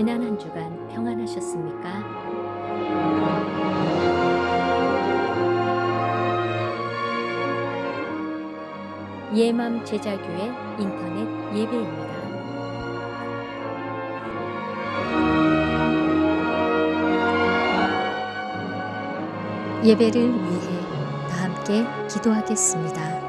지난 한 주간 평안하셨습니까? 예맘 제자교회 인터넷 예배입니다. 예배를 위해 다 함께 기도하겠습니다.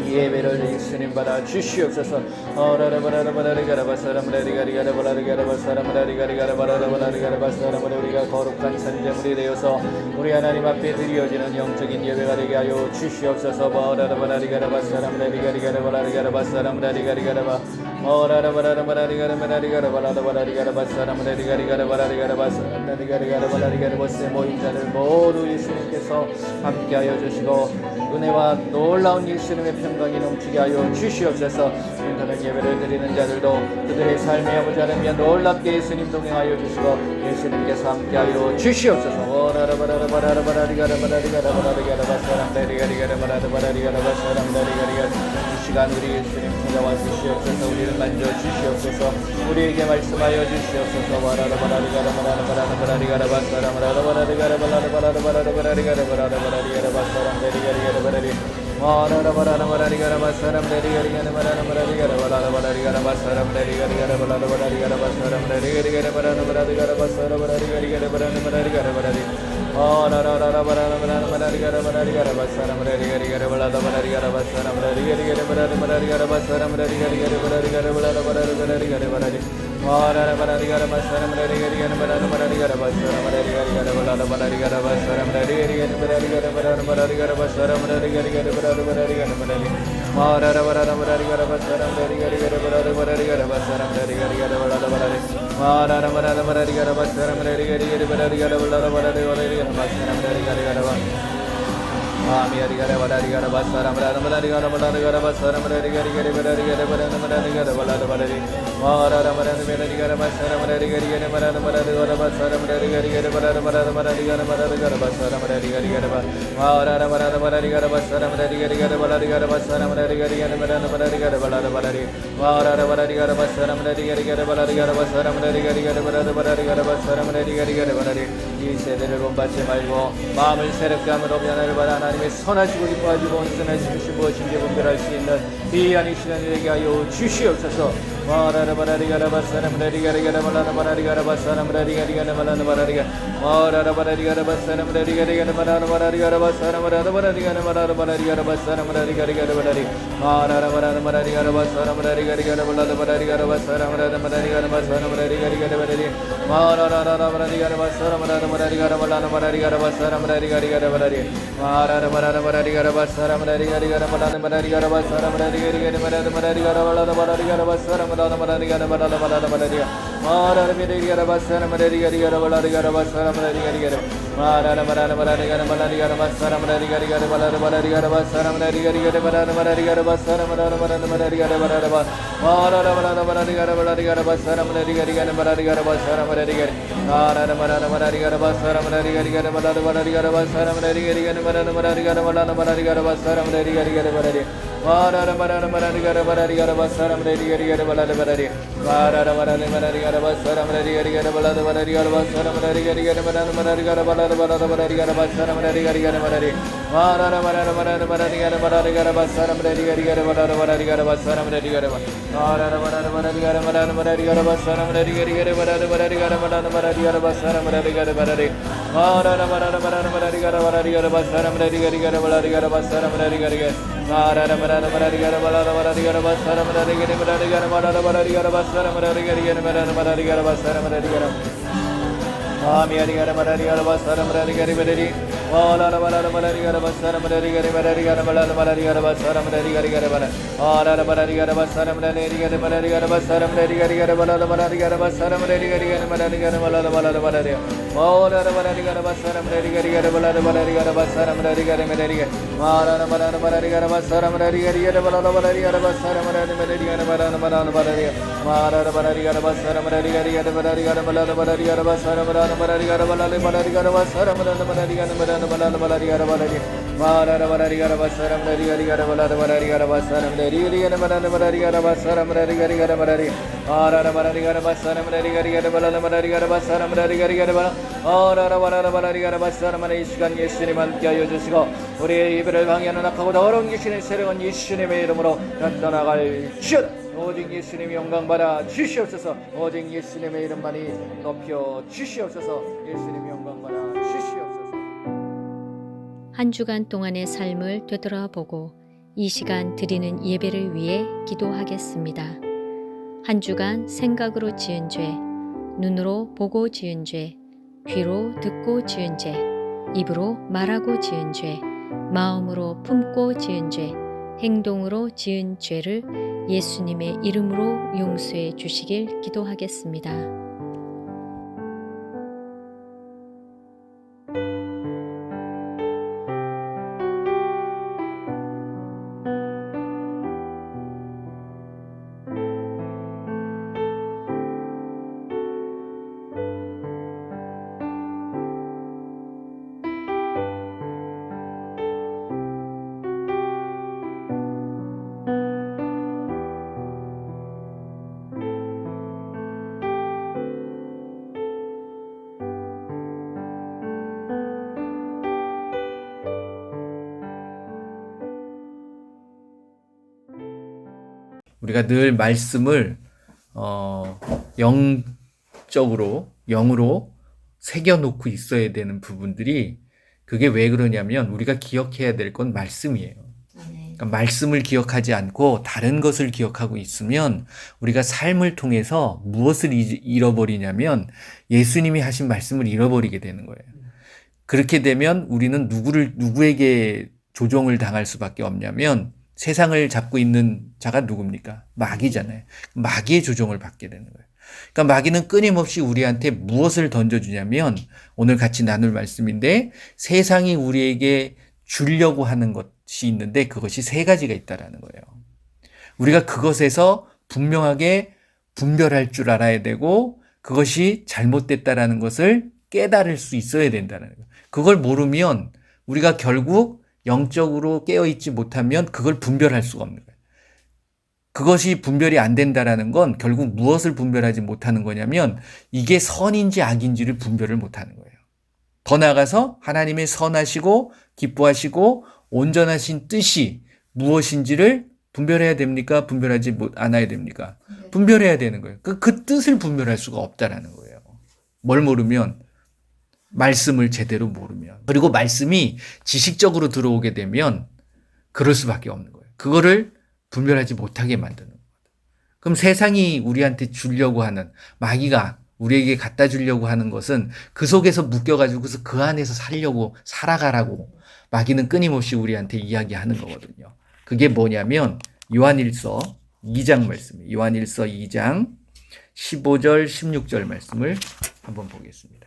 예배를 예수님 받아 주시옵소서. 우리가 거룩한 산재물이 되어서 우리 하나님 앞에 드려지는 영적인 예배가 되게 하여 주시옵소서. 모임자들 모두 예수님께서 함께하여 주시고 은혜와 놀라운 예수님의 평강이 넘치게 하여 주시옵소서. 인터넷 예배를 드리는 자들도 그들의 삶의 아버지 하나님 놀랍게 예수님 동행하여 주시고 예수님께서 함께하여 주시옵소서. 이 시간 우리 예수님 찾아와 주시옵소서. 우리를 만져 주시옵소서. 우리에게 말씀하여 주시옵소서. 이 세대를 본받지 말고 마음을 새롭게 함으로 변화를 받아 하나님의 선하시고 기뻐하시고 온전하신 것이 무엇인지 분별할 수 있는 귀한 이 시간이 되게 하여 주시옵소서. 이 시간 예수님 함께하여 주시고 우리의 예배를 방해하는 악하고 더러운 귀신의 세력은 예수님의 이름으로 나타나갈지어다. 오직 예수님이 영광받아 주시옵소서. 오직 예수님의 이름만이 높여 주시옵소서. 예수님이 영광받아 주시옵소서. 한 주간 동안의 삶을 되돌아보고 이 시간 드리는 예배를 위해 기도하겠습니다. 한 주간 생각으로 지은 죄, 눈으로 보고 지은 죄, 귀로 듣고 지은 죄, 입으로 말하고 지은 죄, 마음으로 품고 지은 죄, 행동으로 지은 죄를 예수님의 이름으로 용서해 주시길 기도하겠습니다. 우리가 늘 말씀을 영으로 새겨놓고 있어야 되는 부분들이, 그게 왜 그러냐면 우리가 기억해야 될 건 말씀이에요. 그러니까 말씀을 기억하지 않고 다른 것을 기억하고 있으면 우리가 삶을 통해서 무엇을 잃어버리냐면 예수님이 하신 말씀을 잃어버리게 되는 거예요. 그렇게 되면 우리는 누구에게 조종을 당할 수밖에 없냐면 세상을 잡고 있는 자가 누굽니까? 마귀잖아요. 마귀의 조종을 받게 되는 거예요. 그러니까 마귀는 끊임없이 우리한테 무엇을 던져주냐면, 오늘 같이 나눌 말씀인데, 세상이 우리에게 주려고 하는 것이 있는데 그것이 세 가지가 있다라는 거예요. 우리가 그것에서 분명하게 분별할 줄 알아야 되고, 그것이 잘못됐다라는 것을 깨달을 수 있어야 된다는 거예요. 그걸 모르면 우리가 결국 영적으로 깨어있지 못하면 그걸 분별할 수가 없는 거예요. 그것이 분별이 안 된다라는 건 결국 무엇을 분별하지 못하는 거냐면 이게 선인지 악인지를 분별을 못하는 거예요. 더 나아가서 하나님의 선하시고 기뻐하시고 온전하신 뜻이 무엇인지를 분별해야 됩니까? 분별하지 않아야 됩니까? 분별해야 되는 거예요. 그 뜻을 분별할 수가 없다라는 거예요. 뭘 모르면? 말씀을 제대로 모르면. 그리고 말씀이 지식적으로 들어오게 되면 그럴 수밖에 없는 거예요. 그거를 분별하지 못하게 만드는 거예요. 그럼 세상이 우리한테 주려고 하는, 마귀가 우리에게 갖다 주려고 하는 것은 그 속에서 묶여가지고서 그 안에서 살아가라고 마귀는 끊임없이 우리한테 이야기하는 거거든요. 그게 뭐냐면 요한일서 2장 말씀이에요. 요한일서 2장 15절 16절 말씀을 한번 보겠습니다.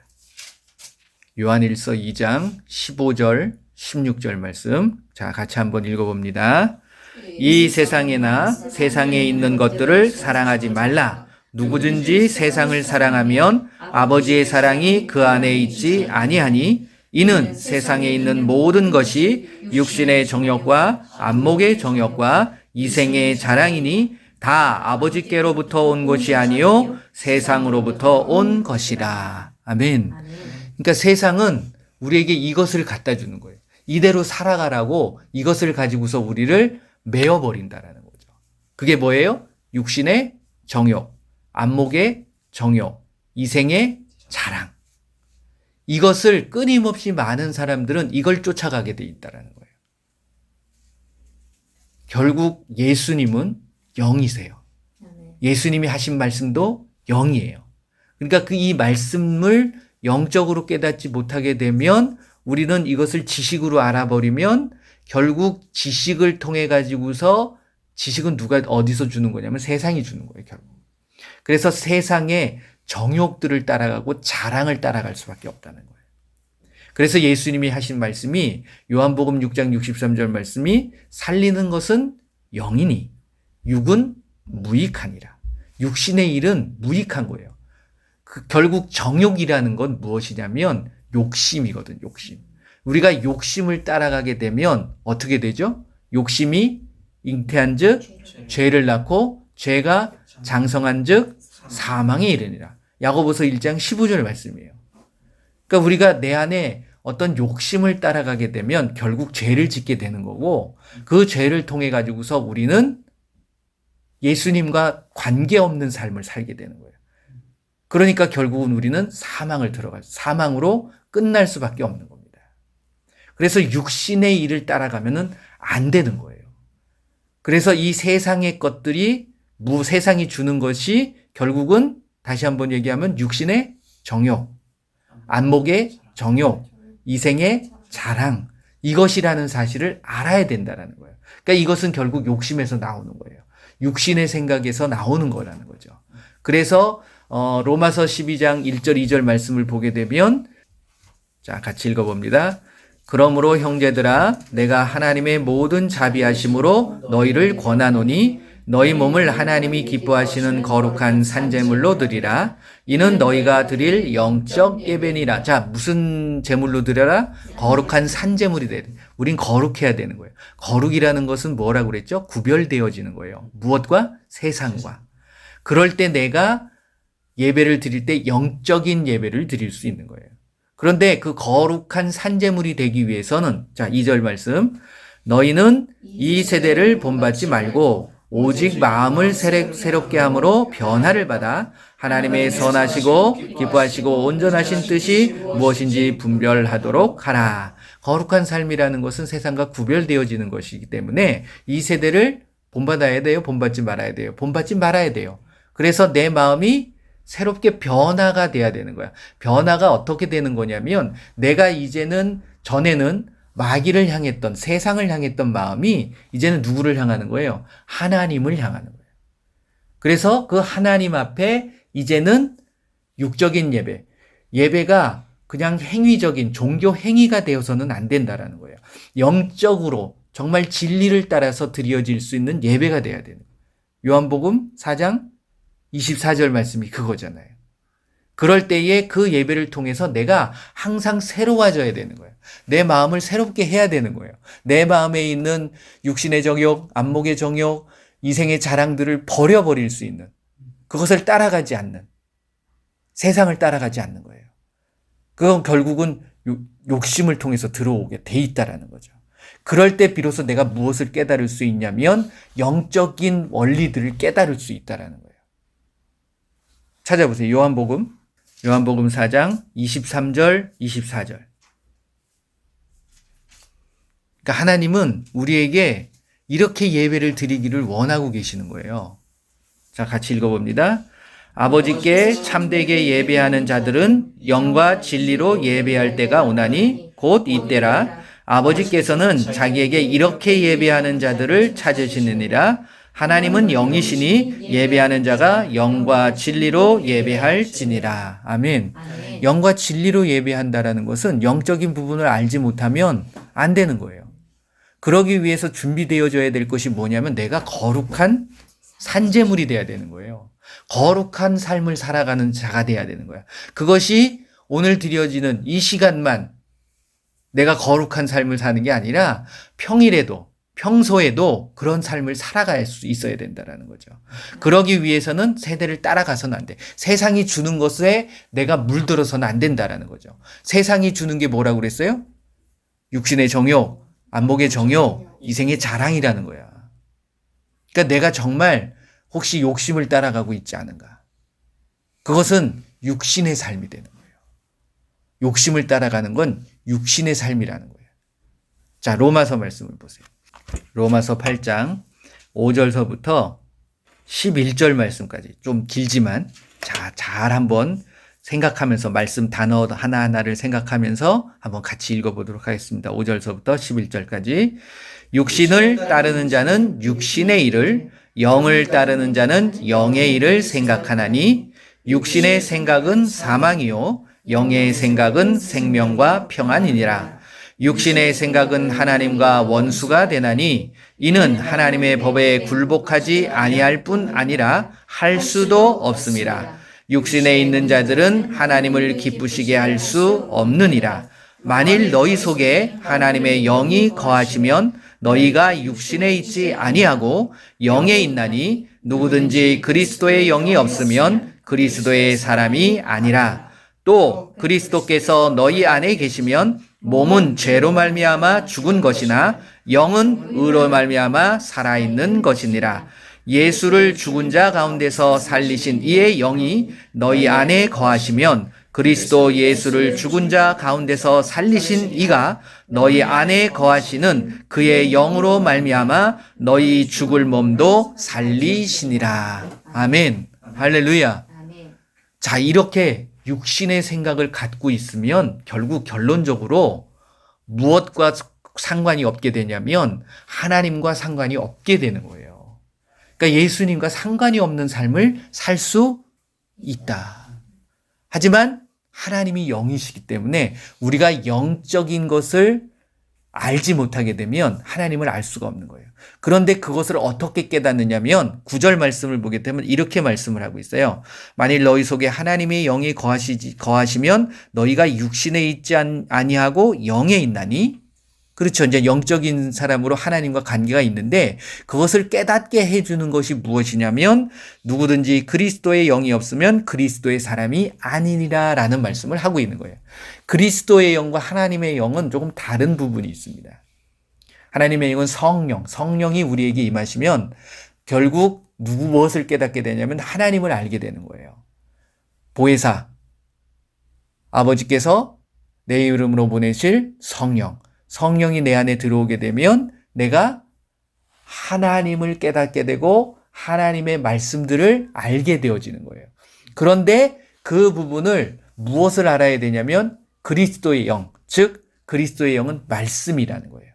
요한일서 2장 15절 16절 말씀, 자 같이 한번 읽어봅니다. 이 세상에나 세상에 있는 것들을 사랑하지 말라. 누구든지 세상을 사랑하면 아버지의 사랑이 그 안에 있지 아니하니, 이는 세상에 있는 모든 것이 육신의 정욕과 안목의 정욕과 이생의 자랑이니 다 아버지께로부터 온 것이 아니요 세상으로부터 온 것이라. 아멘. 그러니까 세상은 우리에게 이것을 갖다 주는 거예요. 이대로 살아가라고 이것을 가지고서 우리를 메어버린다라는 거죠. 그게 뭐예요? 육신의 정욕, 안목의 정욕, 이생의 자랑. 이것을 끊임없이 많은 사람들은 이걸 쫓아가게 돼 있다라는 거예요. 결국 예수님은 영이세요. 예수님이 하신 말씀도 영이에요. 그러니까 이 말씀을 영적으로 깨닫지 못하게 되면 우리는 이것을 지식으로 알아버리면 결국 지식을 통해 가지고서 지식은 누가 어디서 주는 거냐면 세상이 주는 거예요, 결국. 그래서 세상의 정욕들을 따라가고 자랑을 따라갈 수밖에 없다는 거예요. 그래서 예수님이 하신 말씀이 요한복음 6장 63절 말씀이 살리는 것은 영이니 육은 무익하니라. 육신의 일은 무익한 거예요. 결국 정욕이라는 건 무엇이냐면 욕심이거든, 욕심. 우리가 욕심을 따라가게 되면 어떻게 되죠? 욕심이 잉태한 즉 죄를 낳고 죄가 장성한 즉 사망에 이르니라. 야고보서 1장 15절 말씀이에요. 그러니까 우리가 내 안에 어떤 욕심을 따라가게 되면 결국 죄를 짓게 되는 거고 그 죄를 통해 가지고서 우리는 예수님과 관계없는 삶을 살게 되는 거예요. 그러니까 결국은 우리는 사망으로 끝날 수밖에 없는 겁니다. 그래서 육신의 일을 따라가면은 안 되는 거예요. 그래서 이 세상의 것들이 세상이 주는 것이 결국은 다시 한번 얘기하면 육신의 정욕, 안목의 정욕, 이생의 자랑, 이것이라는 사실을 알아야 된다는 거예요. 그러니까 이것은 결국 욕심에서 나오는 거예요. 육신의 생각에서 나오는 거라는 거죠. 그래서 로마서 12장 1절 2절 말씀을 보게 되면 자, 같이 읽어봅니다. 그러므로 형제들아 내가 하나님의 모든 자비하심으로 너희를 권하노니 너희 몸을 하나님이 기뻐하시는 거룩한 산제물로 드리라. 이는 너희가 드릴 영적 예배니라. 자, 무슨 제물로 드려라? 거룩한 산제물이 돼. 우린 거룩해야 되는 거예요. 거룩이라는 것은 뭐라고 그랬죠? 구별되어지는 거예요. 무엇과? 세상과. 그럴 때 내가 예배를 드릴 때 영적인 예배를 드릴 수 있는 거예요. 그런데 그 거룩한 산제물이 되기 위해서는 자, 2절 말씀. 너희는 이 세대를 본받지 말고 오직 마음을 새롭게 함으로 변화를 받아 하나님의 선하시고 기뻐하시고 온전하신 뜻이 무엇인지 분별하도록 하라. 거룩한 삶이라는 것은 세상과 구별되어지는 것이기 때문에 이 세대를 본받아야 돼요? 본받지 말아야 돼요? 본받지 말아야 돼요. 그래서 내 마음이 새롭게 변화가 돼야 되는 거야. 변화가 어떻게 되는 거냐면 내가 이제는 전에는 마귀를 향했던 세상을 향했던 마음이 이제는 누구를 향하는 거예요? 하나님을 향하는 거예요. 그래서 그 하나님 앞에 이제는 육적인 예배가 그냥 행위적인 종교 행위가 되어서는 안 된다라는 거예요. 영적으로 정말 진리를 따라서 드려질 수 있는 예배가 돼야 되는 거예요. 요한복음 4장 24절 말씀이 그거잖아요. 그럴 때에 그 예배를 통해서 내가 항상 새로워져야 되는 거예요. 내 마음을 새롭게 해야 되는 거예요. 내 마음에 있는 육신의 정욕, 안목의 정욕, 이생의 자랑들을 버려버릴 수 있는 그것을 따라가지 않는 세상을 따라가지 않는 거예요. 그건 결국은 욕심을 통해서 들어오게 돼 있다라는 거죠. 그럴 때 비로소 내가 무엇을 깨달을 수 있냐면 영적인 원리들을 깨달을 수 있다라는 거예요. 찾아보세요. 요한복음 4장 23절, 24절. 그러니까 하나님은 우리에게 이렇게 예배를 드리기를 원하고 계시는 거예요. 자, 같이 읽어봅니다. 아버지께 참되게 예배하는 자들은 영과 진리로 예배할 때가 오나니 곧 이때라. 아버지께서는 자기에게 이렇게 예배하는 자들을 찾으시느니라. 하나님은 영이시니 예배하는 자가 영과 진리로 예배할지니라. 아멘. 영과 진리로 예배한다라는 것은 영적인 부분을 알지 못하면 안 되는 거예요. 그러기 위해서 준비되어져야 될 것이 뭐냐면 내가 거룩한 산제물이 돼야 되는 거예요. 거룩한 삶을 살아가는 자가 돼야 되는 거야. 그것이 오늘 드려지는 이 시간만 내가 거룩한 삶을 사는 게 아니라 평소에도 그런 삶을 살아갈 수 있어야 된다는 거죠. 그러기 위해서는 세대를 따라가서는 안 돼. 세상이 주는 것에 내가 물들어서는 안 된다는 거죠. 세상이 주는 게 뭐라고 그랬어요? 육신의 정욕, 안목의 정욕, 이생의 자랑이라는 거야. 그러니까 내가 정말 혹시 욕심을 따라가고 있지 않은가? 그것은 육신의 삶이 되는 거예요. 욕심을 따라가는 건 육신의 삶이라는 거예요. 자, 로마서 말씀을 보세요. 로마서 8장 5절서부터 11절 말씀까지 좀 길지만 잘 한번 생각하면서 말씀 단어 하나하나를 생각하면서 한번 같이 읽어보도록 하겠습니다. 5절서부터 11절까지. 육신을 따르는 자는 육신의 일을, 영을 따르는 자는 영의 일을 생각하나니 육신의 생각은 사망이요 영의 생각은 생명과 평안이니라. 육신의 생각은 하나님과 원수가 되나니 이는 하나님의 법에 굴복하지 아니할 뿐 아니라 할 수도 없음이라. 육신에 있는 자들은 하나님을 기쁘시게 할 수 없느니라. 만일 너희 속에 하나님의 영이 거하시면 너희가 육신에 있지 아니하고 영에 있나니 누구든지 그리스도의 영이 없으면 그리스도의 사람이 아니라. 또 그리스도께서 너희 안에 계시면 몸은 죄로 말미암아 죽은 것이나 영은 의로 말미암아 살아있는 것이니라. 예수를 죽은 자 가운데서 살리신 이의 영이 너희 안에 거하시면 그리스도 예수를 죽은 자 가운데서 살리신 이가 너희 안에 거하시는 그의 영으로 말미암아 너희 죽을 몸도 살리시니라. 아멘. 할렐루야. 자, 이렇게 육신의 생각을 갖고 있으면 결국 결론적으로 무엇과 상관이 없게 되냐면 하나님과 상관이 없게 되는 거예요. 그러니까 예수님과 상관이 없는 삶을 살 수 있다. 하지만 하나님이 영이시기 때문에 우리가 영적인 것을 알지 못하게 되면 하나님을 알 수가 없는 거예요. 그런데 그것을 어떻게 깨닫느냐면 9절 말씀을 보게 되면 이렇게 말씀을 하고 있어요. 만일 너희 속에 하나님의 영이 거하시면 너희가 육신에 있지 아니하고 영에 있나니. 그렇죠. 이제 영적인 사람으로 하나님과 관계가 있는데 그것을 깨닫게 해주는 것이 무엇이냐면 누구든지 그리스도의 영이 없으면 그리스도의 사람이 아니니라 라는 말씀을 하고 있는 거예요. 그리스도의 영과 하나님의 영은 조금 다른 부분이 있습니다. 하나님의 영은 성령이 우리에게 임하시면 결국 무엇을 깨닫게 되냐면 하나님을 알게 되는 거예요. 보혜사, 아버지께서 내 이름으로 보내실 성령이 내 안에 들어오게 되면 내가 하나님을 깨닫게 되고 하나님의 말씀들을 알게 되어지는 거예요. 그런데 그 부분을 무엇을 알아야 되냐면 그리스도의 영, 즉 그리스도의 영은 말씀이라는 거예요.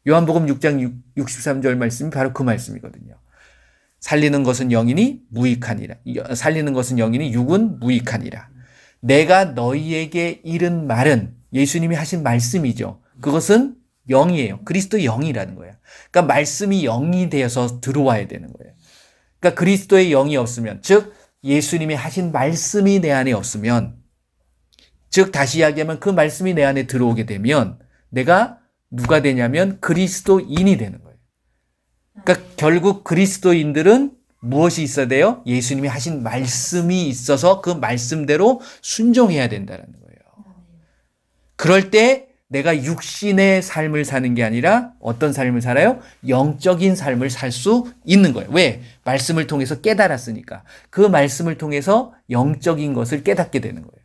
요한복음 6장 63절 말씀이 바로 그 말씀이거든요. 살리는 것은 영이니 육은 무익하니라. 내가 너희에게 이른 말은 예수님이 하신 말씀이죠. 그것은 영이에요. 그리스도의 영이라는 거예요. 그러니까 말씀이 영이 되어서 들어와야 되는 거예요. 그러니까 그리스도의 영이 없으면, 즉 예수님이 하신 말씀이 내 안에 없으면, 즉 다시 이야기하면 그 말씀이 내 안에 들어오게 되면 내가 누가 되냐면 그리스도인이 되는 거예요. 그러니까 결국 그리스도인들은 무엇이 있어야 돼요? 예수님이 하신 말씀이 있어서 그 말씀대로 순종해야 된다는 거예요. 그럴 때 내가 육신의 삶을 사는 게 아니라 어떤 삶을 살아요? 영적인 삶을 살 수 있는 거예요. 왜? 말씀을 통해서 깨달았으니까. 그 말씀을 통해서 영적인 것을 깨닫게 되는 거예요.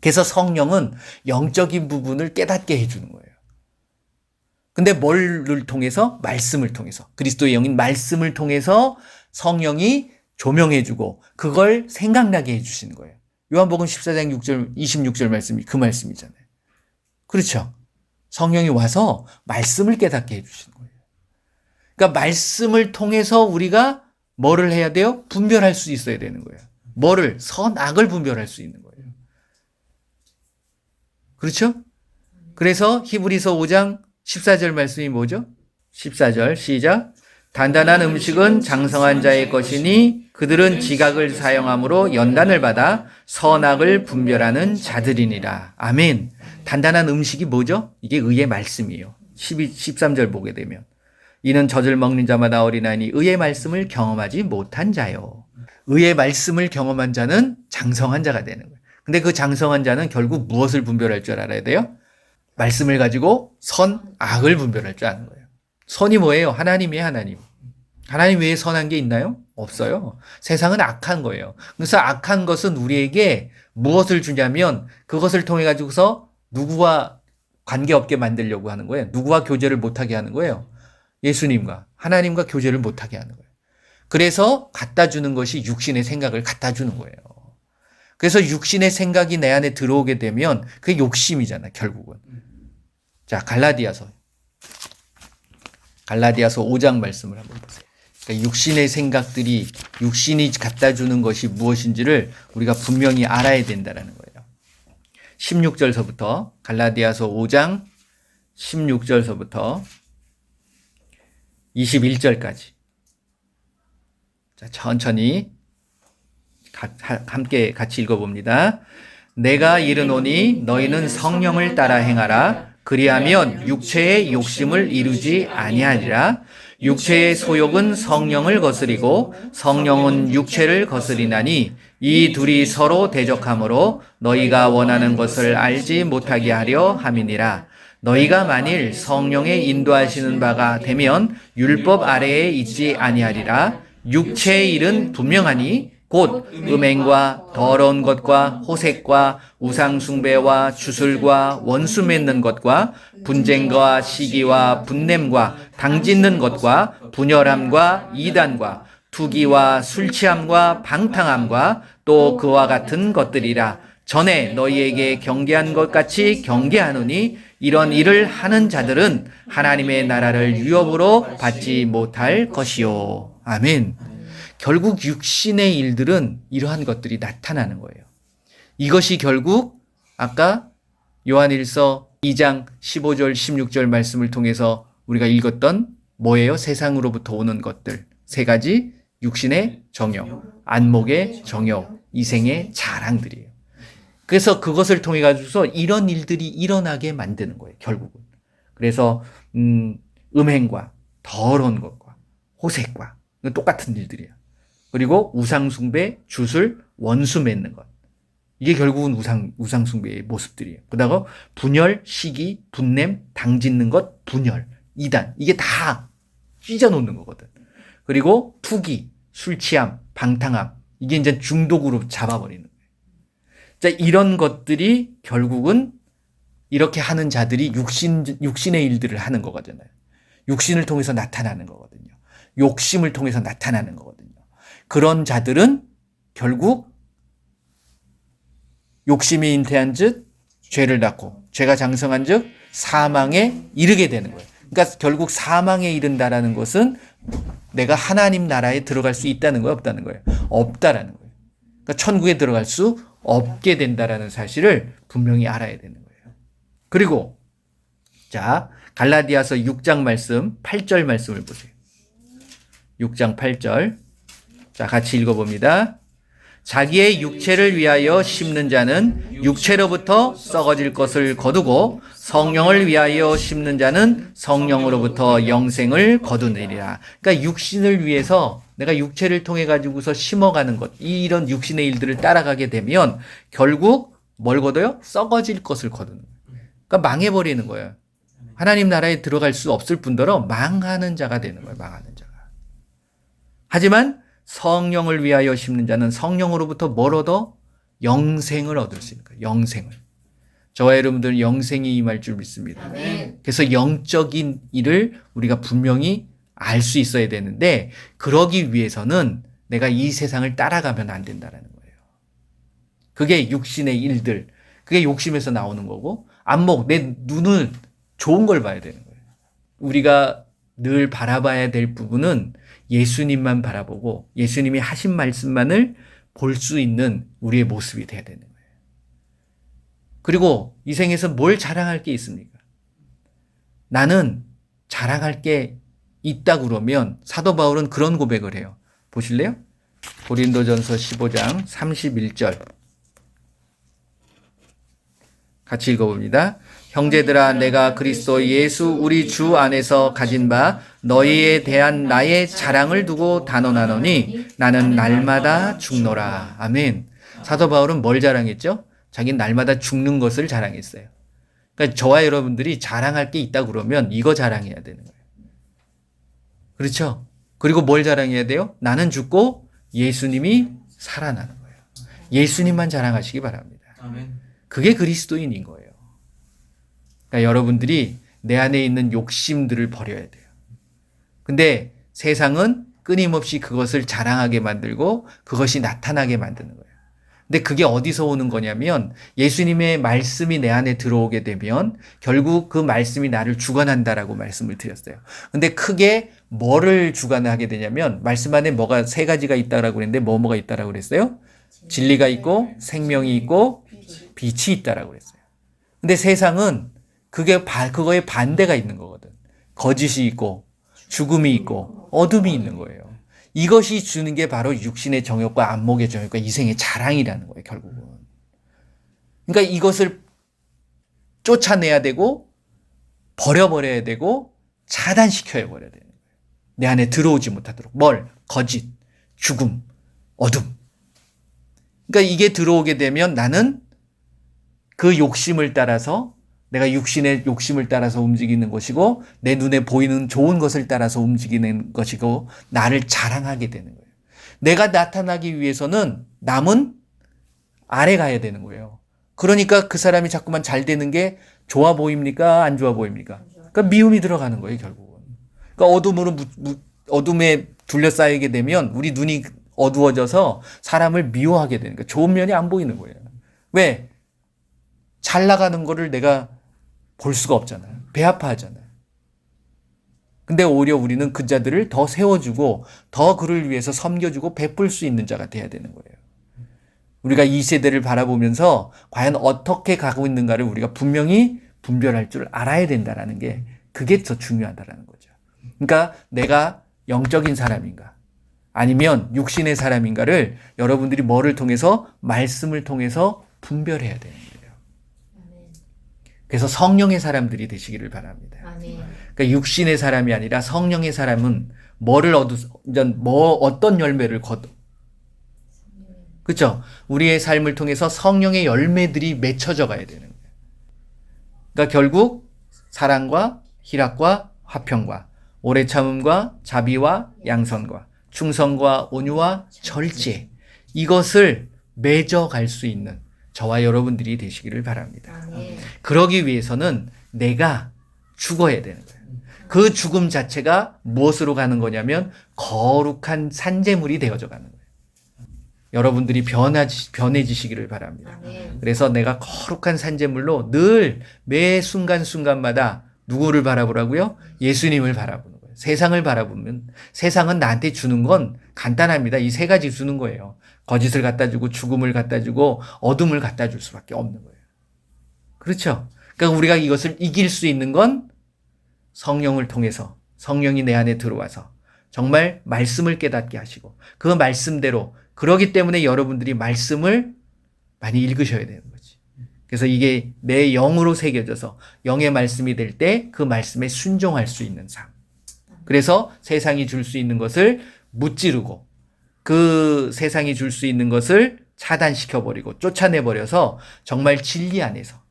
그래서 성령은 영적인 부분을 깨닫게 해주는 거예요. 근데 뭐를 통해서? 말씀을 통해서. 그리스도의 영인 말씀을 통해서 성령이 조명해주고 그걸 생각나게 해주시는 거예요. 요한복음 14장 6절, 26절 말씀이 그 말씀이잖아요. 그렇죠. 성령이 와서 말씀을 깨닫게 해주시는 거예요. 그러니까 말씀을 통해서 우리가 뭐를 해야 돼요? 분별할 수 있어야 되는 거예요. 뭐를? 선악을 분별할 수 있는 거예요. 그렇죠? 그래서 히브리서 5장 14절 말씀이 뭐죠? 14절 시작. 단단한 음식은 장성한 자의 것이니 그들은 지각을 사용함으로 연단을 받아 선악을 분별하는 자들이니라. 아멘. 단단한 음식이 뭐죠? 이게 의의 말씀이에요. 13절 보게 되면 이는 젖을 먹는 자마다 어리나니 의의 말씀을 경험하지 못한 자요. 의의 말씀을 경험한 자는 장성한 자가 되는 거예요. 근데 그 장성한 자는 결국 무엇을 분별할 줄 알아야 돼요? 말씀을 가지고 선, 악을 분별할 줄 아는 거예요. 선이 뭐예요? 하나님이에요, 하나님. 하나님 외에 선한 게 있나요? 없어요. 세상은 악한 거예요. 그래서 악한 것은 우리에게 무엇을 주냐면 그것을 통해 가지고서 누구와 관계없게 만들려고 하는 거예요. 누구와 교제를 못하게 하는 거예요. 예수님과 하나님과 교제를 못하게 하는 거예요. 그래서 갖다 주는 것이 육신의 생각을 갖다 주는 거예요. 그래서 육신의 생각이 내 안에 들어오게 되면 그게 욕심이잖아, 결국은. 자, 갈라디아서 5장 말씀을 한번 보세요. 그러니까 육신의 생각들이, 육신이 갖다 주는 것이 무엇인지를 우리가 분명히 알아야 된다는 거예요. 16절서부터, 갈라디아서 5장 16절서부터 21절까지. 자, 천천히 함께 같이 읽어봅니다. 내가 이르노니 너희는 성령을 따라 행하라. 그리하면 육체의 욕심을 이루지 아니하리라. 육체의 소욕은 성령을 거스리고 성령은 육체를 거스리나니 이 둘이 서로 대적하므로 너희가 원하는 것을 알지 못하게 하려 함이니라. 너희가 만일 성령의 인도하시는 바가 되면 율법 아래에 있지 아니하리라. 육체의 일은 분명하니 곧 음행과 더러운 것과 호색과 우상숭배와 주술과 원수 맺는 것과 분쟁과 시기와 분냄과 당짓는 것과 분열함과 이단과 투기와 술취함과 방탕함과 또 그와 같은 것들이라. 전에 너희에게 경계한 것 같이 경계하노니 이런 일을 하는 자들은 하나님의 나라를 유업으로 받지 못할 것이요. 아멘. 결국 육신의 일들은 이러한 것들이 나타나는 거예요. 이것이 결국 아까 요한일서 2장 15절 16절 말씀을 통해서 우리가 읽었던 뭐예요? 세상으로부터 오는 것들. 세 가지: 육신의 정욕, 안목의 정욕, 이생의 자랑들이에요. 그래서 그것을 통해 가지고서 이런 일들이 일어나게 만드는 거예요, 결국은. 그래서 음행과 더러운 것과 호색과 똑같은 일들이에요. 그리고 우상숭배, 주술, 원수 맺는 것. 이게 결국은 우상숭배의 모습들이에요. 그다가 분열, 시기, 분냄, 당짓는 것, 분열, 이단. 이게 다 찢어놓는 거거든. 그리고 투기, 술취함, 방탕함. 이게 이제 중독으로 잡아버리는 거예요. 자, 이런 것들이 결국은 이렇게 하는 자들이 육신의 일들을 하는 거거든요. 육신을 통해서 나타나는 거거든요. 욕심을 통해서 나타나는 거거든요. 그런 자들은 결국 욕심이 잉태한 즉 죄를 낳고 죄가 장성한 즉 사망에 이르게 되는 거예요. 그러니까 결국 사망에 이른다라는 것은 내가 하나님 나라에 들어갈 수 있다는 거예요, 없다는 거예요? 없다라는 거예요. 그러니까 천국에 들어갈 수 없게 된다라는 사실을 분명히 알아야 되는 거예요. 그리고 자, 갈라디아서 6장 말씀 8절 말씀을 보세요. 6장 8절. 자, 같이 읽어봅니다. 자기의 육체를 위하여 심는 자는 육체로부터 썩어질 것을 거두고 성령을 위하여 심는 자는 성령으로부터 영생을 거두느니라. 그러니까 육신을 위해서 내가 육체를 통해 가지고서 심어가는 것, 이런 육신의 일들을 따라가게 되면 결국 뭘 거둬요? 썩어질 것을 거두는 거예요. 그러니까 망해버리는 거예요. 하나님 나라에 들어갈 수 없을 뿐더러 망하는 자가 되는 거예요. 망하는 자가. 하지만 성령을 위하여 심는 자는 성령으로부터 뭘 얻어? 영생을 얻을 수 있는 거예요. 영생을. 저와 여러분들은 영생이 임할 줄 믿습니다. 아멘. 그래서 영적인 일을 우리가 분명히 알 수 있어야 되는데 그러기 위해서는 내가 이 세상을 따라가면 안 된다는 거예요. 그게 육신의 일들, 그게 욕심에서 나오는 거고 안목, 내 눈은 좋은 걸 봐야 되는 거예요. 우리가 늘 바라봐야 될 부분은 예수님만 바라보고 예수님이 하신 말씀만을 볼 수 있는 우리의 모습이 돼야 되는 거예요. 그리고 이 생에서 뭘 자랑할 게 있습니까? 나는 자랑할 게 있다 그러면 사도 바울은 그런 고백을 해요. 보실래요? 고린도전서 15장 31절 같이 읽어봅니다. 형제들아, 내가 그리스도 예수 우리 주 안에서 가진 바 너희에 대한 나의 자랑을 두고 단언하노니 나는 날마다 죽노라. 아멘. 사도 바울은 뭘 자랑했죠? 자기는 날마다 죽는 것을 자랑했어요. 그러니까 저와 여러분들이 자랑할 게 있다 그러면 이거 자랑해야 되는 거예요. 그렇죠? 그리고 뭘 자랑해야 돼요? 나는 죽고 예수님이 살아나는 거예요. 예수님만 자랑하시기 바랍니다. 아멘. 그게 그리스도인인 거예요. 그러니까 여러분들이 내 안에 있는 욕심들을 버려야 돼요. 근데 세상은 끊임없이 그것을 자랑하게 만들고 그것이 나타나게 만드는 거예요. 근데 그게 어디서 오는 거냐면 예수님의 말씀이 내 안에 들어오게 되면 결국 그 말씀이 나를 주관한다라고 말씀을 드렸어요. 근데 크게 뭐를 주관하게 되냐면 말씀 안에 뭐가 세 가지가 있다라고 그랬는데 뭐가 있다라고 그랬어요? 진리가 있고 생명이 있고 빛이 있다라고 그랬어요. 근데 세상은 그거에 반대가 있는 거거든. 거짓이 있고 죽음이 있고 어둠이 있는 거예요. 이것이 주는 게 바로 육신의 정욕과 안목의 정욕과 이생의 자랑이라는 거예요, 결국은. 그러니까 이것을 쫓아내야 되고 버려버려야 되고 차단시켜야 버려야 되는 거예요. 내 안에 들어오지 못하도록. 거짓, 죽음, 어둠. 그러니까 이게 들어오게 되면 나는 그 욕심을 따라서 내가 육신의 욕심을 따라서 움직이는 것이고 내 눈에 보이는 좋은 것을 따라서 움직이는 것이고 나를 자랑하게 되는 거예요. 내가 나타나기 위해서는 남은 아래 가야 되는 거예요. 그러니까 그 사람이 자꾸만 잘 되는 게 좋아 보입니까? 안 좋아 보입니까? 그러니까 미움이 들어가는 거예요, 결국은. 그러니까 어둠에 둘러싸이게 되면 우리 눈이 어두워져서 사람을 미워하게 되는 거예요. 좋은 면이 안 보이는 거예요. 왜? 잘 나가는 거를 내가 볼 수가 없잖아요. 배 아파하잖아요. 근데 오히려 우리는 그 자들을 더 세워주고 더 그를 위해서 섬겨주고 베풀 수 있는 자가 돼야 되는 거예요. 우리가 이 세대를 바라보면서 과연 어떻게 가고 있는가를 우리가 분명히 분별할 줄 알아야 된다라는 게 그게 더 중요하다라는 거죠. 그러니까 내가 영적인 사람인가 아니면 육신의 사람인가를 여러분들이 뭐를 통해서 말씀을 통해서 분별해야 되는 거예요. 그래서 성령의 사람들이 되시기를 바랍니다. 그러니까 육신의 사람이 아니라 성령의 사람은 어떤 열매를 거둬. 그렇죠? 우리의 삶을 통해서 성령의 열매들이 맺혀져 가야 되는 거예요. 그러니까 결국 사랑과 희락과 화평과 오래 참음과 자비와 양선과 충성과 온유와 절제 이것을 맺어갈 수 있는 저와 여러분들이 되시기를 바랍니다. 그러기 위해서는 내가 죽어야 되는 거예요. 그 죽음 자체가 무엇으로 가는 거냐면 거룩한 산재물이 되어져 가는 거예요. 여러분들이 변해지시기를 바랍니다. 그래서 내가 거룩한 산재물로 늘 매 순간순간마다 누구를 바라보라고요? 예수님을 바라보는 거예요. 세상을 바라보면 세상은 나한테 주는 건 간단합니다. 이 세 가지 주는 거예요. 거짓을 갖다 주고 죽음을 갖다 주고 어둠을 갖다 줄 수밖에 없는 거예요. 그렇죠? 그러니까 우리가 이것을 이길 수 있는 건 성령을 통해서 성령이 내 안에 들어와서 정말 말씀을 깨닫게 하시고 그 말씀대로 그러기 때문에 여러분들이 말씀을 많이 읽으셔야 되는 거지. 그래서 이게 내 영으로 새겨져서 영의 말씀이 될 때 그 말씀에 순종할 수 있는 삶. 그래서 세상이 줄 수 있는 것을 무찌르고 그 세상이 줄 수 있는 것을 차단시켜버리고 쫓아내버려서 정말 진리 안에서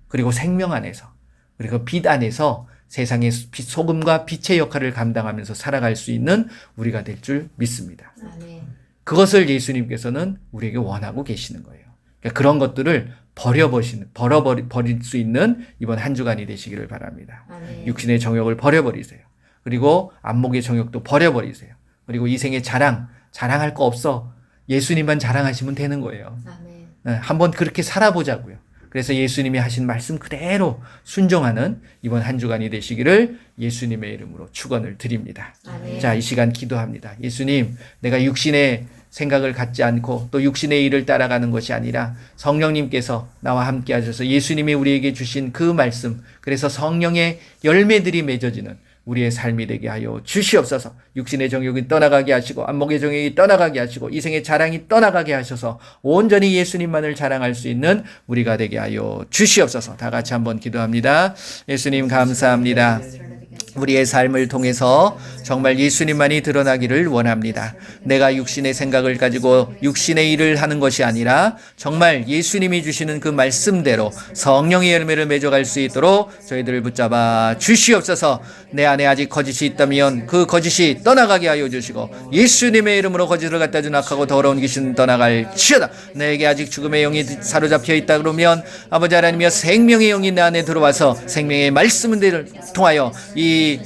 그리고 생명 안에서 그리고 빛 안에서 세상의 소금과 빛의 역할을 감당하면서 살아갈 수 있는 우리가 될 줄 믿습니다. 그것을 예수님께서는 우리에게 원하고 계시는 거예요. 그러니까 그런 것들을 버릴 수 있는 이번 한 주간이 되시기를 바랍니다. 육신의 정욕을 버려버리세요. 그리고 안목의 정욕도 버려버리세요. 그리고 이생의 자랑할 거 없어. 예수님만 자랑하시면 되는 거예요. 한번 그렇게 살아보자고요. 그래서 예수님이 하신 말씀 그대로 순종하는 이번 한 주간이 되시기를 예수님의 이름으로 축원을 드립니다. 자, 이 시간 기도합니다. 예수님, 내가 육신의 생각을 갖지 않고 또 육신의 일을 따라가는 것이 아니라 성령님께서 나와 함께 하셔서 예수님이 우리에게 주신 그 말씀, 그래서 성령의 열매들이 맺어지는 우리의 삶이 되게 하여 주시옵소서. 육신의 정욕이 떠나가게 하시고 안목의 정욕이 떠나가게 하시고 이생의 자랑이 떠나가게 하셔서 온전히 예수님만을 자랑할 수 있는 우리가 되게 하여 주시옵소서. 다 같이 한번 기도합니다. 예수님 감사합니다. 우리의 삶을 통해서 정말 예수님만이 드러나기를 원합니다. 내가 육신의 생각을 가지고 육신의 일을 하는 것이 아니라 정말 예수님이 주시는 그 말씀대로 성령의 열매를 맺어갈 수 있도록 저희들을 붙잡아 주시옵소서. 내 안에 아직 거짓이 있다면 그 거짓이 떠나가게 하여 주시고 예수님의 이름으로 거짓을 갖다 준 악하고 더러운 귀신 떠나갈 치여다. 내게 아직 죽음의 영이 사로잡혀 있다 그러면 아버지 하나님이여 생명의 영이 내 안에 들어와서 생명의 말씀을 통하여 이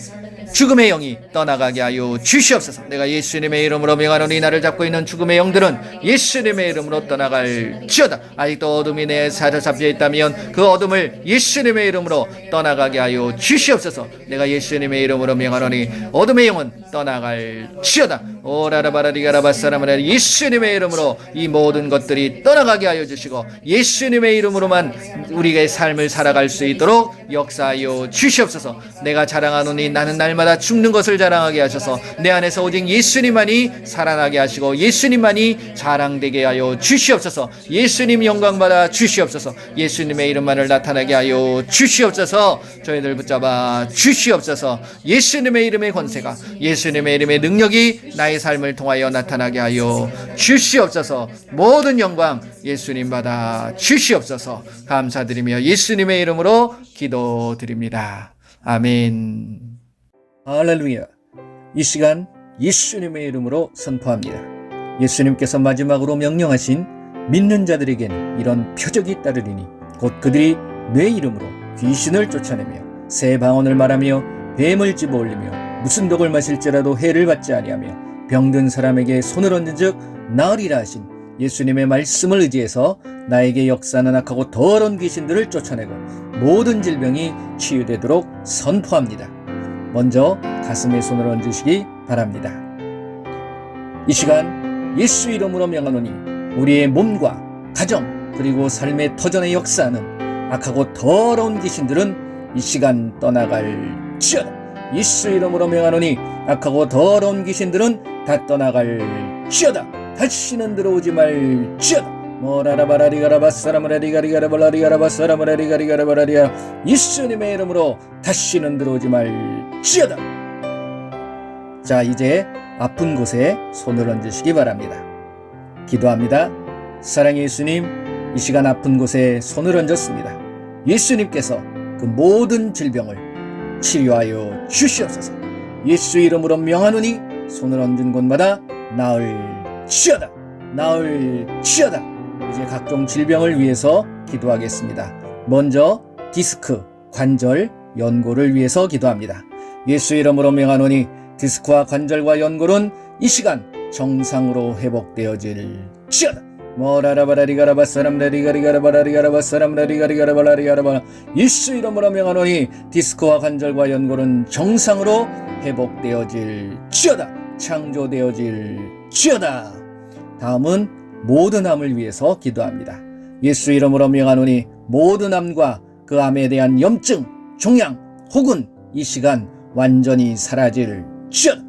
죽음의 영이 떠나가게 하여 주시옵소서. 내가 예수님의 이름으로 명하노니 나를 잡고 있는 죽음의 영들은 예수님의 이름으로 떠나갈지어다. 아직도 어둠이 내 사로잡혀 있다면 그 어둠을 예수님의 이름으로 떠나가게 하여 주시옵소서. 내가 예수님의 이름으로 명하노니 어둠의 영은 떠나갈지어다. 오라라바라리가라바사라마라. 예수님의 이름으로 이 모든 것들이 떠나가게 하여 주시고 예수님의 이름으로만 우리의 삶을 살아갈 수 있도록 역사하여 주시옵소서. 내가 자랑하노니 나는 날마다 죽는 것을 자랑하게 하셔서 내 안에서 오직 예수님만이 살아나게 하시고 예수님만이 자랑되게 하여 주시옵소서. 예수님 영광받아 주시옵소서. 예수님의 이름만을 나타나게 하여 주시옵소서. 저희들 붙잡아 주시옵소서. 예수님의 이름의 권세가, 예수님의 이름의 능력이 나의 삶을 통하여 나타나게 하여 주시옵소서. 모든 영광 예수님 받아 주시옵소서. 감사드리며 예수님의 이름으로 기도드립니다. 아멘. 할렐루야. 이 시간 예수님의 이름으로 선포합니다. 예수님께서 마지막으로 명령하신 믿는 자들에게는 이런 표적이 따르리니 곧 그들이 내 이름으로 귀신을 쫓아내며 새 방언을 말하며 뱀을 집어올리며 무슨 독을 마실지라도 해를 받지 아니하며 병든 사람에게 손을 얹은 즉 나으리라 하신 예수님의 말씀을 의지해서 나에게 역사하는 악하고 더러운 귀신들을 쫓아내고 모든 질병이 치유되도록 선포합니다. 먼저 가슴에 손을 얹으시기 바랍니다. 이 시간 예수 이름으로 명하노니 우리의 몸과 가정 그리고 삶의 터전에 역사하는 악하고 더러운 귀신들은 이 시간 떠나갈지어다. 예수 이름으로 명하노니 악하고 더러운 귀신들은 다 떠나갈지어다. 다시는 들어오지 말지어다. 모라라바라리가라바사라마라리가리가라바라리가라바사라마라리가리가라바라리가 예수님의 이름으로 다시는 들어오지 말지어다. 자, 이제 아픈 곳에 손을 얹으시기 바랍니다. 기도합니다. 사랑의 예수님, 이 시간 아픈 곳에 손을 얹었습니다. 예수님께서 그 모든 질병을 치료하여 주시옵소서. 예수 이름으로 명하노니 손을 얹은 곳마다 나을지어다. 나을지어다. 이제 각종 질병을 위해서 기도하겠습니다. 먼저 디스크, 관절, 연골을 위해서 기도합니다. 예수 이름으로 명하노니 디스크와 관절과 연골은 이 시간 정상으로 회복되어질지어다. 모라라바라리가라바사람라리가리가라바라리가라바사람라리가리가라바라리가라바 예수 이름으로 명하노니 디스크와 관절과 연골은 정상으로 회복되어질지어다. 창조되어질지어다. 다음은 모든 암을 위해서 기도합니다. 예수 이름으로 명하노니 모든 암과 그 암에 대한 염증, 종양 혹은 이 시간 완전히 사라질지어다.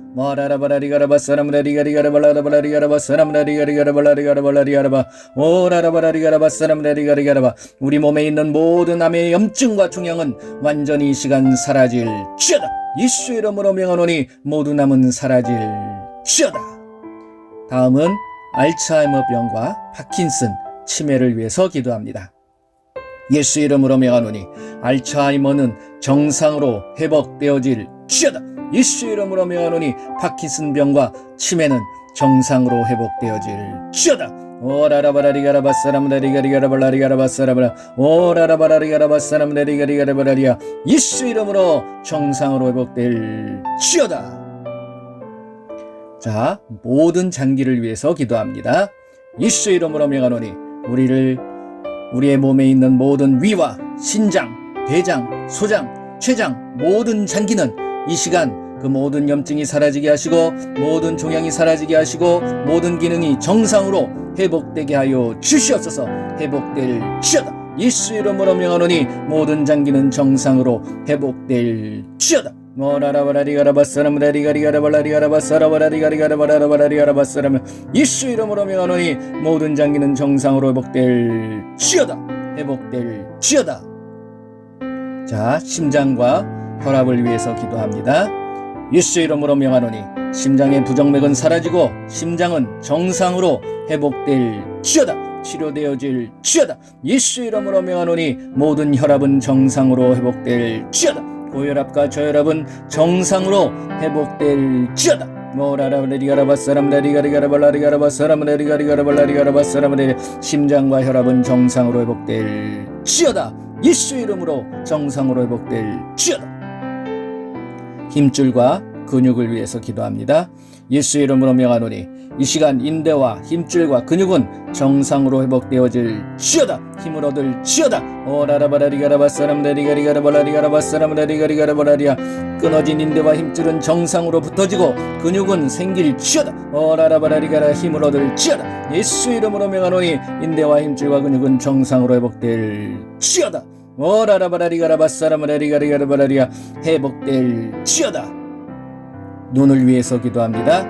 우리 몸에 있는 모든 암의 염증과 종양은 완전히 이 시간 사라질지어다. 예수 이름으로 명하노니 모든 암은 사라질지어다. 다음은 알츠하이머병과 파킨슨, 치매를 위해서 기도합니다. 예수 이름으로 명하노니 알츠하이머는 정상으로 회복되어질지어다. 예수 이름으로 명하노니 파킨슨병과 치매는 정상으로 회복되어질지어다. 오라라바라리가라바사람라리가리가라발라리가라바사람라 오라라바라리가라바사람라리가리가라발라리가 예수 이름으로 정상으로 회복될지어다. 자, 모든 장기를 위해서 기도합니다. 예수 이름으로 명하노니 우리의 몸에 있는 모든 위와 신장, 대장, 소장, 췌장 모든 장기는 이 시간 그 모든 염증이 사라지게 하시고 모든 종양이 사라지게 하시고 모든 기능이 정상으로 회복되게 하여 주시옵소서. 회복될지어다. 예수 이름으로 명하노니 모든 장기는 정상으로 회복될지어다. 예수 이름으로 명하노니 모든 장기는 정상으로 회복될지어다. 회복될지어다. 자, 심장과 혈압을 위해서 기도합니다. 예수 이름으로 명하노니 심장의 부정맥은 사라지고 심장은 정상으로 회복될지어다. 치료되어질지어다. 예수 이름으로 명하노니 모든 혈압은 정상으로 회복될지어다. 고혈압과 저혈압은 정상으로 회복될지어다. 심장과 혈압은 정상으로 회복될지어다. 예수 이름으로 정상으로 회복될지어다. 힘줄과 근육을 위해서 기도합니다. 예수의 이름으로 명하노니 이 시간 인대와 힘줄과 근육은 정상으로 회복되어질 지어다. 힘을 얻을 지어다. 오라라바라리가라바사람레리가리가라발라리가라바사람레리가리가라발라리아. 끊어진 인대와 힘줄은 정상으로 붙어지고 근육은 생길 지어다. 오라라바라리가라. 힘을 얻을 지어다. 예수 이름으로 명하노니 인대와 힘줄과 근육은 정상으로 회복될 지어다. 오라라바라리가라바사람레리가리가라발라리아. 회복될 지어다. 눈을 위해서 기도합니다.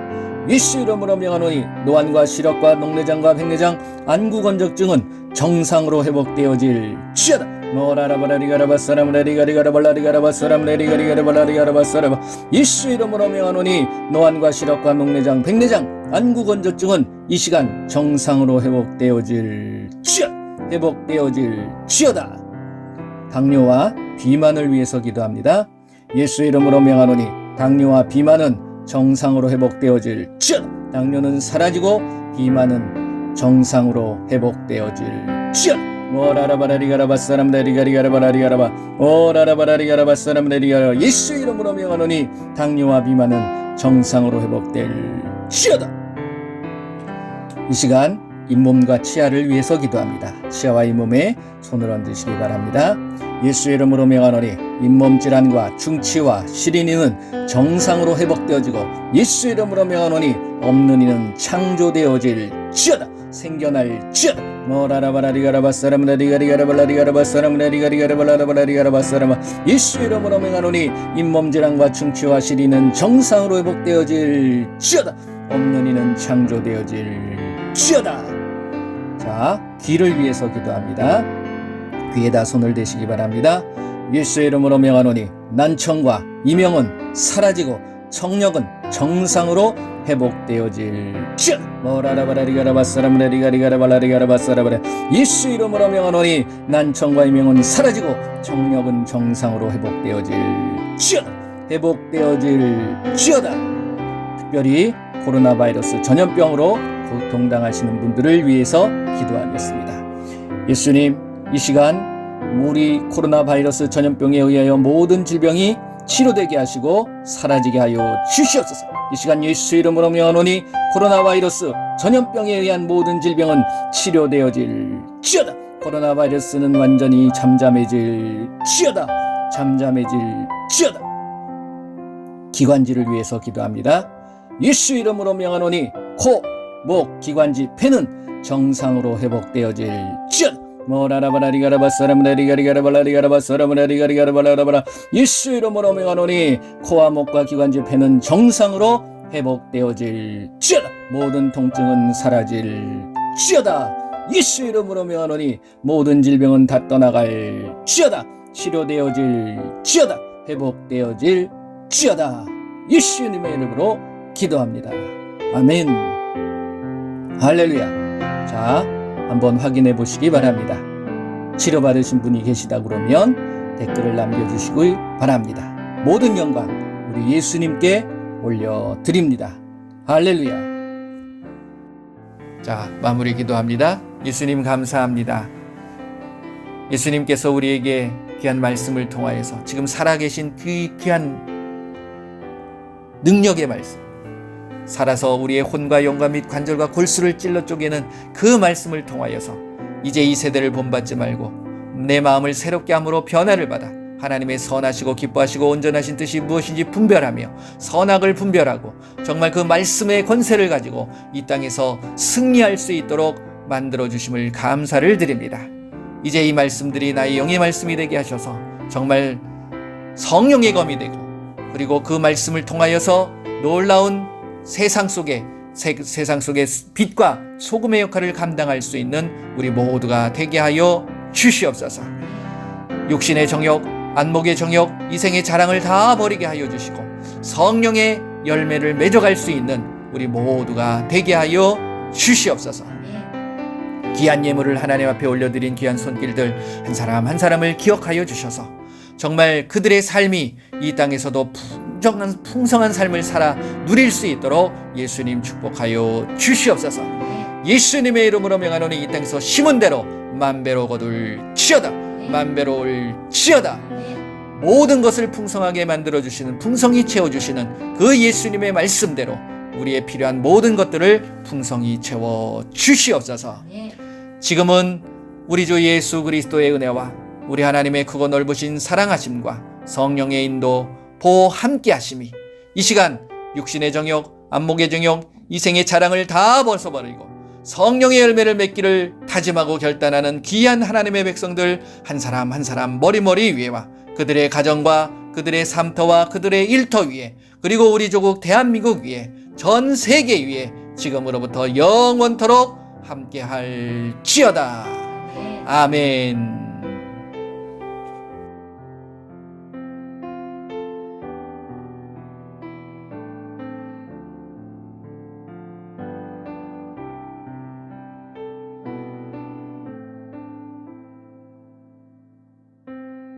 예수 이름으로 명하노니 노안과 시력과 녹내장과 백내장, 안구건조증은 정상으로 회복되어질 지어다. 예수 이름으로 명하노니 노안과 시력과 녹내장, 백내장, 안구건조증은 이 시간 정상으로 회복되어질 지어다. 회복되어질 지어다. 당뇨와 비만을 위해서 기도합니다. 예수 이름으로 명하노니 당뇨와 비만은 정상으로 회복되어질 지어다. 당뇨는 사라지고 비만은 정상으로 회복되어질 지어다. 오라라바라리가라바사람레리가리가라바라리가라바. 오라라바라리가라바사람레리가라. 예수 이름으로 명하노니 당뇨와 비만은 정상으로 회복될 지어다. 이 시간 잇몸과 치아를 위해서 기도합니다. 치아와 잇몸에 손을 얹으시기 바랍니다. 예수 이름으로 명하노니 잇몸 질환과 충치와 시린이는 정상으로 회복되어지고 예수 이름으로 명하노니 없는 이는 창조되어질 지어다. 생겨날 지어다. 모라라바라리가라바사람레리가리가라발라리가라바사람레리가리가라발라리가라바사람. 예수 이름으로 명하노니 잇몸 질환과 충치와 시린은 정상으로 회복되어질 지어다. 없는 이는 창조되어질 지어다. 자, 귀를 위해서 기도합니다. 귀에다 손을 대시기 바랍니다. 예수 이름으로 명하노니 난청과 이명은 사라지고 청력은 정상으로 회복되어질 지어다. 모라라바라리가라바사람레리가리가라발라리가라바사라바라. 예수 이름으로 명하노니 난청과 이명은 사라지고 청력은 정상으로 회복되어질 지어다. 회복되어질 지어다. 특별히 코로나 바이러스 전염병으로 고통당하시는 분들을 위해서 기도하겠습니다. 예수님, 이 시간 우리 코로나 바이러스 전염병에 의하여 모든 질병이 치료되게 하시고 사라지게 하여 주시옵소서. 이 시간 예수 이름으로 명하노니 코로나 바이러스 전염병에 의한 모든 질병은 치료되어질 지어다. 코로나 바이러스는 완전히 잠잠해질 지어다. 잠잠해질 지어다. 기관지를 위해서 기도합니다. 예수 이름으로 명하노니 코, 목, 기관지, 폐는 정상으로 회복되어질 지어다. 모라라바라리가라바사람레리가리가라발라리가라바사람레리가리가라발라라바라. 예수 이름으로 명하노니 코와 목과 기관지, 폐는 정상으로 회복되어질 지어다. 모든 통증은 사라질 지어다. 예수 이름으로 명하노니 모든 질병은 다 떠나갈 지어다. 치료되어질 지어다. 회복되어질 지어다. 예수님의 이름으로 기도합니다. 아멘. 할렐루야. 자, 한번 확인해 보시기 바랍니다. 치료받으신 분이 계시다 그러면 댓글을 남겨주시기 바랍니다. 모든 영광 우리 예수님께 올려드립니다. 할렐루야. 자, 마무리 기도합니다. 예수님 감사합니다. 예수님께서 우리에게 귀한 말씀을 통하여서 지금 살아계신 귀한 능력의 말씀, 살아서 우리의 혼과 영과 및 관절과 골수를 찔러 쪼개는 그 말씀을 통하여서 이제 이 세대를 본받지 말고 내 마음을 새롭게 함으로 변화를 받아 하나님의 선하시고 기뻐하시고 온전하신 뜻이 무엇인지 분별하며 선악을 분별하고 정말 그 말씀의 권세를 가지고 이 땅에서 승리할 수 있도록 만들어주심을 감사를 드립니다. 이제 이 말씀들이 나의 영의 말씀이 되게 하셔서 정말 성령의 검이 되고 그리고 그 말씀을 통하여서 놀라운 세상 속의 빛과 소금의 역할을 감당할 수 있는 우리 모두가 되게 하여 주시옵소서. 육신의 정욕, 안목의 정욕, 이생의 자랑을 다 버리게 하여 주시고 성령의 열매를 맺어갈 수 있는 우리 모두가 되게 하여 주시옵소서. 귀한 예물을 하나님 앞에 올려드린 귀한 손길들 한 사람 한 사람을 기억하여 주셔서 정말 그들의 삶이 이 땅에서도 풍성한 삶을 살아 누릴 수 있도록 예수님 축복하여 주시옵소서. 예수님의 이름으로 명하노니 이 땅에서 심은 대로 만배로 거둘 지어다. 만배로 올 지어다. 모든 것을 풍성하게 만들어주시는, 풍성히 채워주시는 그 예수님의 말씀대로 우리의 필요한 모든 것들을 풍성히 채워주시옵소서. 지금은 우리 주 예수 그리스도의 은혜와 우리 하나님의 크고 넓으신 사랑하심과 성령의 인도, 보호 함께 하심이 이 시간 육신의 정욕, 안목의 정욕, 이생의 자랑을 다 벗어버리고 성령의 열매를 맺기를 다짐하고 결단하는 귀한 하나님의 백성들 한 사람 한 사람 머리머리 위에와 그들의 가정과 그들의 삶터와 그들의 일터 위에, 그리고 우리 조국 대한민국 위에, 전 세계 위에 지금으로부터 영원토록 함께할지어다. 아멘.